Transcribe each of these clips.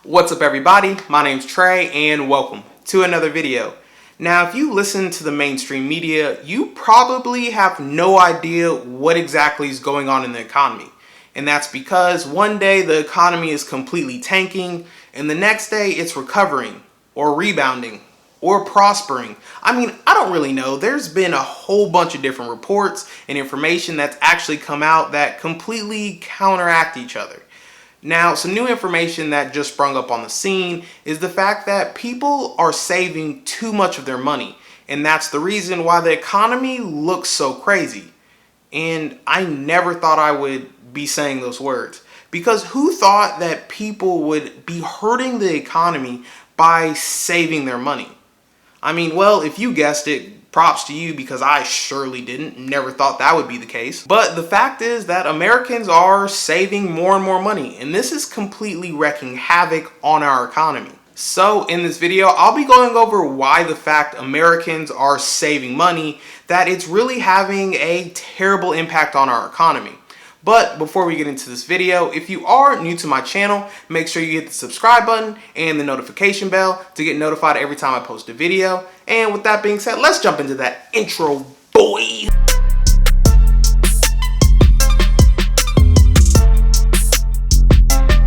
What's up everybody, my name's Trey and welcome to another video. Now if you listen to the mainstream media, you probably have no idea what exactly is going on in the economy. And that's because one day the economy is completely tanking and the next day it's recovering or rebounding or prospering. I mean, I don't really know. There's been a whole bunch of different reports and information that's actually come out that completely counteract each other. Now, some new information that just sprung up on the scene is the fact that people are saving too much of their money, and that's the reason why the economy looks so crazy. And I never thought I would be saying those words, because who thought that people would be hurting the economy by saving their money? I mean, well, if you guessed it, props to you, because I surely didn't, never thought that would be the case. But the fact is that Americans are saving more and more money, and this is completely wreaking havoc on our economy. So in this video, I'll be going over why the fact Americans are saving money, that it's really having a terrible impact on our economy. But before we get into this video, if you are new to my channel, make sure you hit the subscribe button and the notification bell to get notified every time I post a video. And with that being said, let's jump into that intro, boy.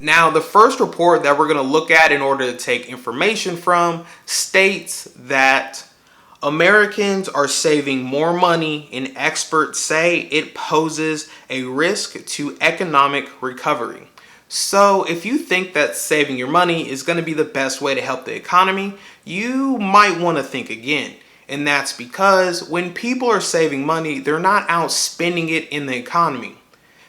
Now, the first report that we're going to look at in order to take information from states that Americans are saving more money, and experts say it poses a risk to economic recovery. So if you think that saving your money is going to be the best way to help the economy, you might want to think again. And that's because when people are saving money, they're not out spending it in the economy.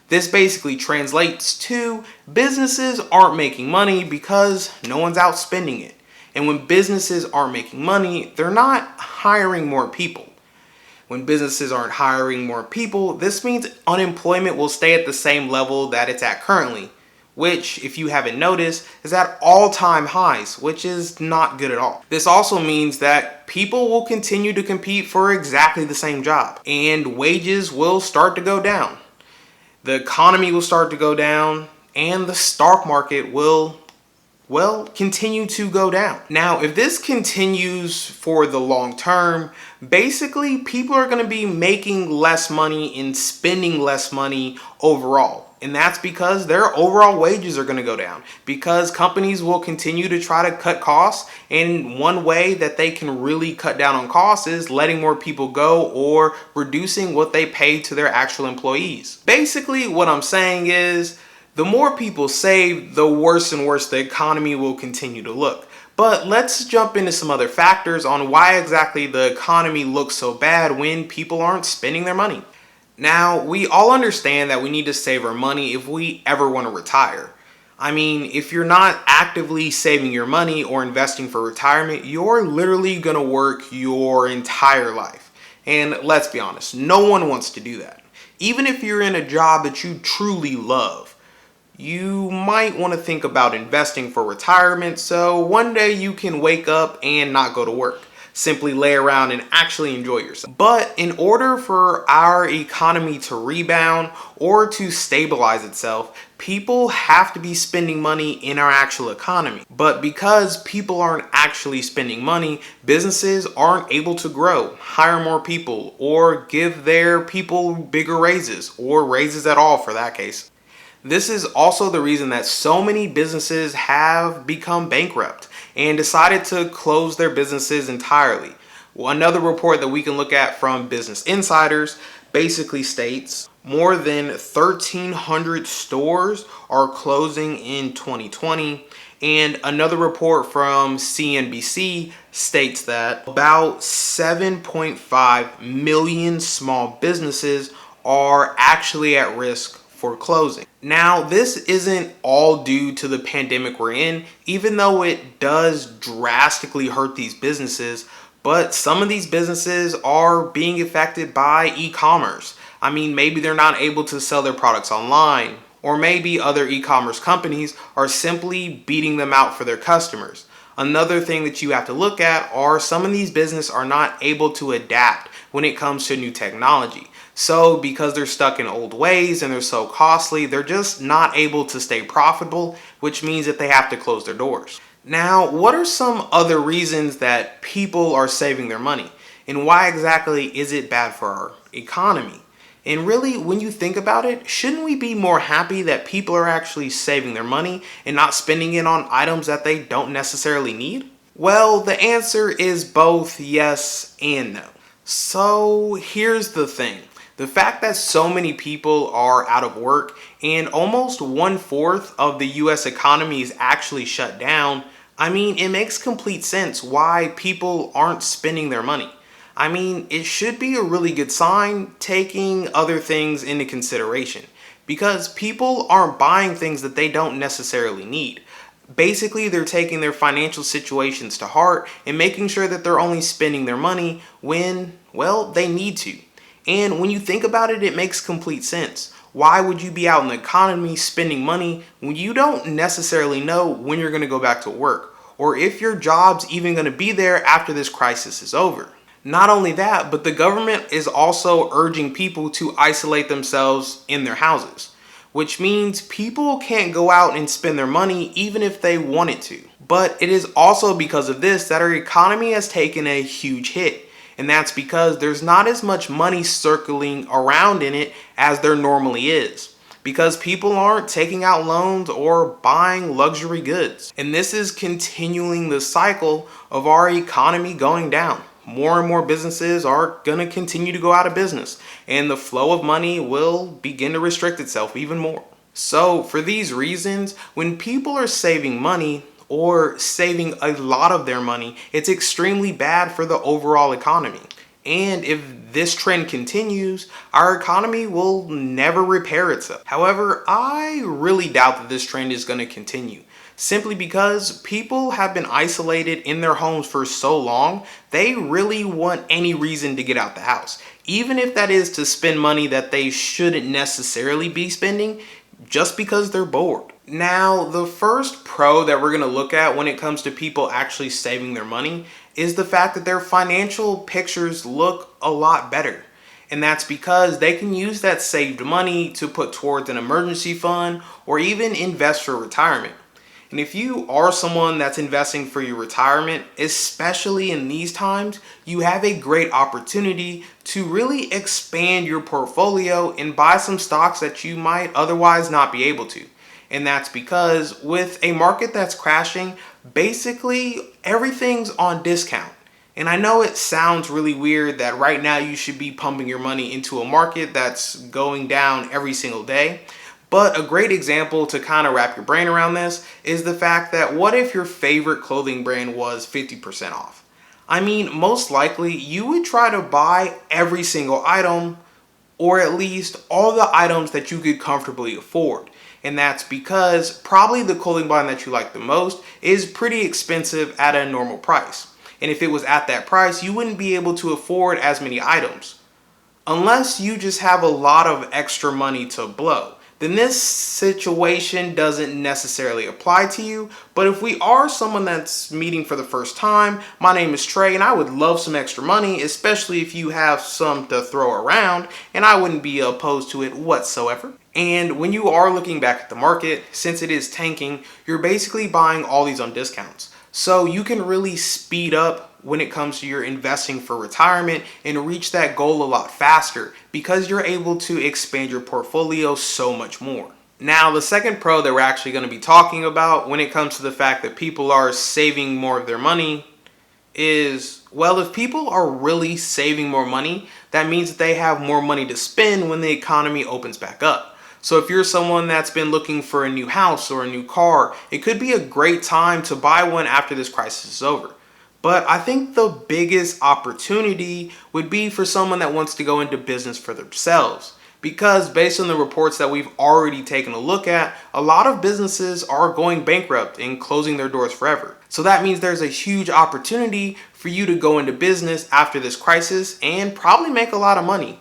This basically translates to businesses aren't making money because no one's out spending it. And when businesses aren't making money, they're not hiring more people. When businesses aren't hiring more people, this means unemployment will stay at the same level that it's at currently, which, if you haven't noticed, is at all-time highs, which is not good at all. This also means that people will continue to compete for exactly the same job, and wages will start to go down. The economy will start to go down, and the stock market will continue to go down. Now, if this continues for the long term, basically people are going to be making less money and spending less money overall. And that's because their overall wages are going to go down, because companies will continue to try to cut costs. And one way that they can really cut down on costs is letting more people go or reducing what they pay to their actual employees. Basically, what I'm saying is, the more people save, the worse and worse the economy will continue to look. But let's jump into some other factors on why exactly the economy looks so bad when people aren't spending their money. Now, we all understand that we need to save our money if we ever want to retire. I mean, if you're not actively saving your money or investing for retirement, you're literally going to work your entire life. And let's be honest, no one wants to do that. Even if you're in a job that you truly love, you might want to think about investing for retirement so one day you can wake up and not go to work. Simply lay around and actually enjoy yourself. But in order for our economy to rebound or to stabilize itself, people have to be spending money in our actual economy. But because people aren't actually spending money, businesses aren't able to grow, hire more people, or give their people bigger raises, or raises at all for that case. This is also the reason that so many businesses have become bankrupt and decided to close their businesses entirely. Well, another report that we can look at from Business Insiders basically states more than 1,300 stores are closing in 2020. And another report from CNBC states that about 7.5 million small businesses are actually at risk for closing. Now, this isn't all due to the pandemic we're in, even though it does drastically hurt these businesses, but some of these businesses are being affected by e-commerce. I mean, maybe they're not able to sell their products online, or maybe other e-commerce companies are simply beating them out for their customers. Another thing that you have to look at are some of these businesses are not able to adapt when it comes to new technology. So because they're stuck in old ways and they're so costly, they're just not able to stay profitable which means that they have to close their doors. Now, what are some other reasons that people are saving their money? And why exactly is it bad for our economy? And really, when you think about it, shouldn't we be more happy that people are actually saving their money and not spending it on items that they don't necessarily need? Well, the answer is both yes and no. So here's the thing. The fact that so many people are out of work and almost 1/4 of the US economy is actually shut down, I mean, it makes complete sense why people aren't spending their money. I mean, it should be a really good sign taking other things into consideration because people aren't buying things that they don't necessarily need. Basically, they're taking their financial situations to heart and making sure that they're only spending their money when, well, they need to. And when you think about it, it makes complete sense. Why would you be out in the economy spending money when you don't necessarily know when you're going to go back to work or if your job's even going to be there after this crisis is over? Not only that, but the government is also urging people to isolate themselves in their houses, which means people can't go out and spend their money even if they wanted to. But it is also because of this that our economy has taken a huge hit. And that's because there's not as much money circling around in it as there normally is. Because people aren't taking out loans or buying luxury goods. And this is continuing the cycle of our economy going down. More and more businesses are going to continue to go out of business, and the flow of money will begin to restrict itself even more. So for these reasons, when people are saving money or saving a lot of their money, it's extremely bad for the overall economy. And if this trend continues, our economy will never repair itself. However, I really doubt that this trend is going to continue. Simply because people have been isolated in their homes for so long, they really want any reason to get out the house. Even if that is to spend money that they shouldn't necessarily be spending, just because they're bored. Now, the first pro that we're going to look at when it comes to people actually saving their money is the fact that their financial pictures look a lot better. And that's because they can use that saved money to put towards an emergency fund or even invest for retirement. And if you are someone that's investing for your retirement, especially in these times, you have a great opportunity to really expand your portfolio and buy some stocks that you might otherwise not be able to. And that's because with a market that's crashing, basically everything's on discount. And I know it sounds really weird that right now you should be pumping your money into a market that's going down every single day. But a great example to kind of wrap your brain around this is the fact that what if your favorite clothing brand was 50% off? I mean, most likely you would try to buy every single item or at least all the items that you could comfortably afford. And that's because probably the clothing brand that you like the most is pretty expensive at a normal price. And if it was at that price, you wouldn't be able to afford as many items. Unless you just have a lot of extra money to blow. Then this situation doesn't necessarily apply to you. But if we are someone that's meeting for the first time, my name is Trey and I would love some extra money, especially if you have some to throw around, and I wouldn't be opposed to it whatsoever. And when you are looking back at the market, since it is tanking, you're basically buying all these on discounts. So you can really speed up when it comes to your investing for retirement and reach that goal a lot faster because you're able to expand your portfolio so much more. Now, the second pro that we're actually going to be talking about when it comes to the fact that people are saving more of their money is, well, if people are really saving more money, that means that they have more money to spend when the economy opens back up. So if you're someone that's been looking for a new house or a new car, it could be a great time to buy one after this crisis is over. But I think the biggest opportunity would be for someone that wants to go into business for themselves. Because based on the reports that we've already taken a look at, a lot of businesses are going bankrupt and closing their doors forever. So that means there's a huge opportunity for you to go into business after this crisis and probably make a lot of money.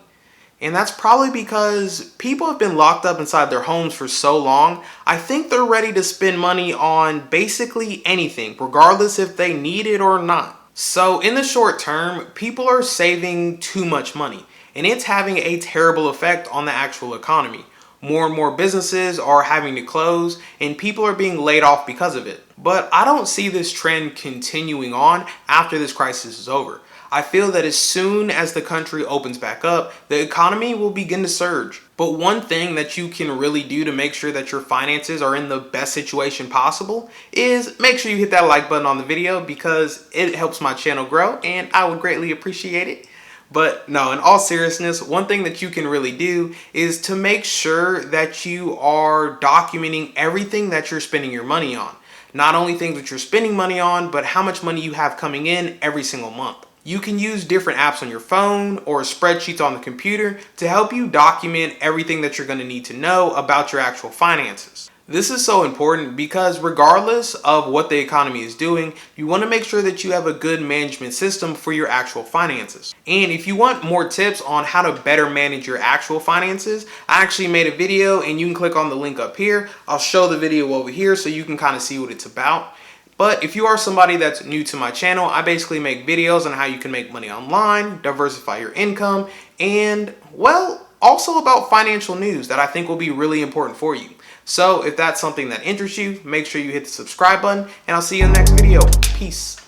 And that's probably because people have been locked up inside their homes for so long. I think they're ready to spend money on basically anything, regardless if they need it or not. So in the short term, people are saving too much money, and it's having a terrible effect on the actual economy. more and more businesses are having to close and people are being laid off because of it. But I don't see this trend continuing on after this crisis is over. I feel that as soon as the country opens back up, the economy will begin to surge. But one thing that you can really do to make sure that your finances are in the best situation possible is make sure you hit that like button on the video, because it helps my channel grow and I would greatly appreciate it. But no, in all seriousness, one thing that you can really do is to make sure that you are documenting everything that you're spending your money on. Not only things that you're spending money on, but how much money you have coming in every single month. You can use different apps on your phone or spreadsheets on the computer to help you document everything that you're going to need to know about your actual finances. This is so important because regardless of what the economy is doing, you want to make sure that you have a good management system for your actual finances. And if you want more tips on how to better manage your actual finances, I actually made a video and you can click on the link up here. I'll show the video over here so you can kind of see what it's about. But if you are somebody that's new to my channel, I basically make videos on how you can make money online, diversify your income, and well, also about financial news that I think will be really important for you. So if that's something that interests you, make sure you hit the subscribe button and I'll see you in the next video. Peace.